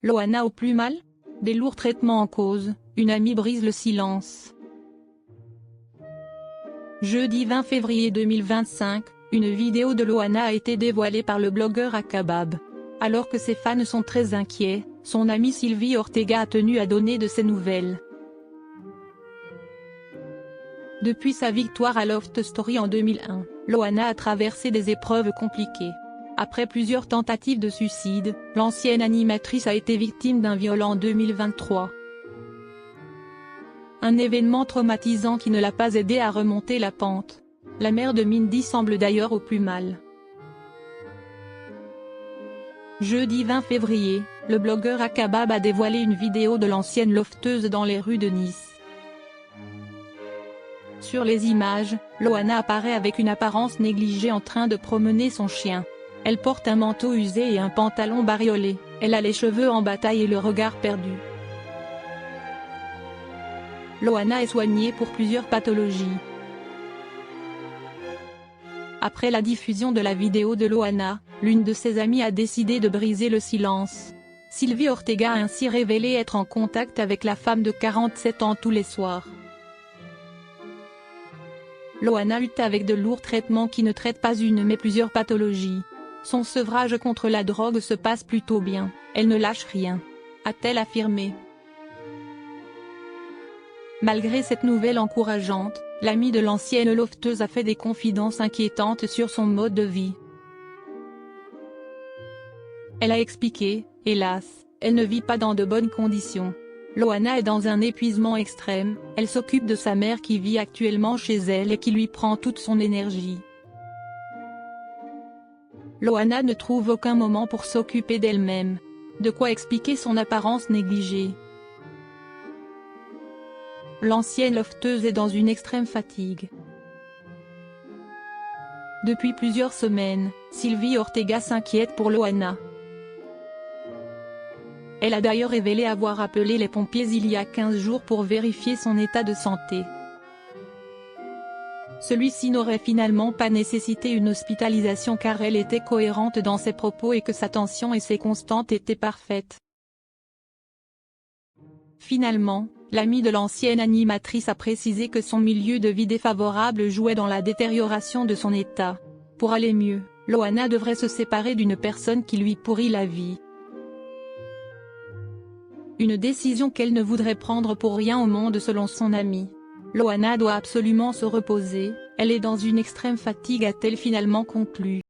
Loana au plus mal? Des lourds traitements en cause, une amie brise le silence. Jeudi 20 février 2025, une vidéo de Loana a été dévoilée par le blogueur Akabab. Alors que ses fans sont très inquiets, son amie Sylvie Ortega a tenu à donner de ses nouvelles. Depuis sa victoire à Loft Story en 2001, Loana a traversé des épreuves compliquées. Après plusieurs tentatives de suicide, l'ancienne animatrice a été victime d'un viol en 2023. Un événement traumatisant qui ne l'a pas aidée à remonter la pente. La mère de Mindy semble d'ailleurs au plus mal. Jeudi 20 février, le blogueur Akabab a dévoilé une vidéo de l'ancienne lofteuse dans les rues de Nice. Sur les images, Loana apparaît avec une apparence négligée en train de promener son chien. Elle porte un manteau usé et un pantalon bariolé, elle a les cheveux en bataille et le regard perdu. Loana est soignée pour plusieurs pathologies. Après la diffusion de la vidéo de Loana, l'une de ses amies a décidé de briser le silence. Sylvie Ortega a ainsi révélé être en contact avec la femme de 47 ans tous les soirs. Loana lutte avec de lourds traitements qui ne traitent pas une mais plusieurs pathologies. Son sevrage contre la drogue se passe plutôt bien, elle ne lâche rien, a-t-elle affirmé. Malgré cette nouvelle encourageante, l'amie de l'ancienne lofteuse a fait des confidences inquiétantes sur son mode de vie. Elle a expliqué, hélas, elle ne vit pas dans de bonnes conditions. Loana est dans un épuisement extrême, elle s'occupe de sa mère qui vit actuellement chez elle et qui lui prend toute son énergie. Loana ne trouve aucun moment pour s'occuper d'elle-même. De quoi expliquer son apparence négligée. L'ancienne lofteuse est dans une extrême fatigue. Depuis plusieurs semaines, Sylvie Ortega s'inquiète pour Loana. Elle a d'ailleurs révélé avoir appelé les pompiers il y a 15 jours pour vérifier son état de santé. Celui-ci n'aurait finalement pas nécessité une hospitalisation car elle était cohérente dans ses propos et que sa tension et ses constantes étaient parfaites. Finalement, l'amie de l'ancienne animatrice a précisé que son milieu de vie défavorable jouait dans la détérioration de son état. Pour aller mieux, Loana devrait se séparer d'une personne qui lui pourrit la vie. Une décision qu'elle ne voudrait prendre pour rien au monde selon son amie. Loana doit absolument se reposer, elle est dans une extrême fatigue a-t-elle finalement conclu.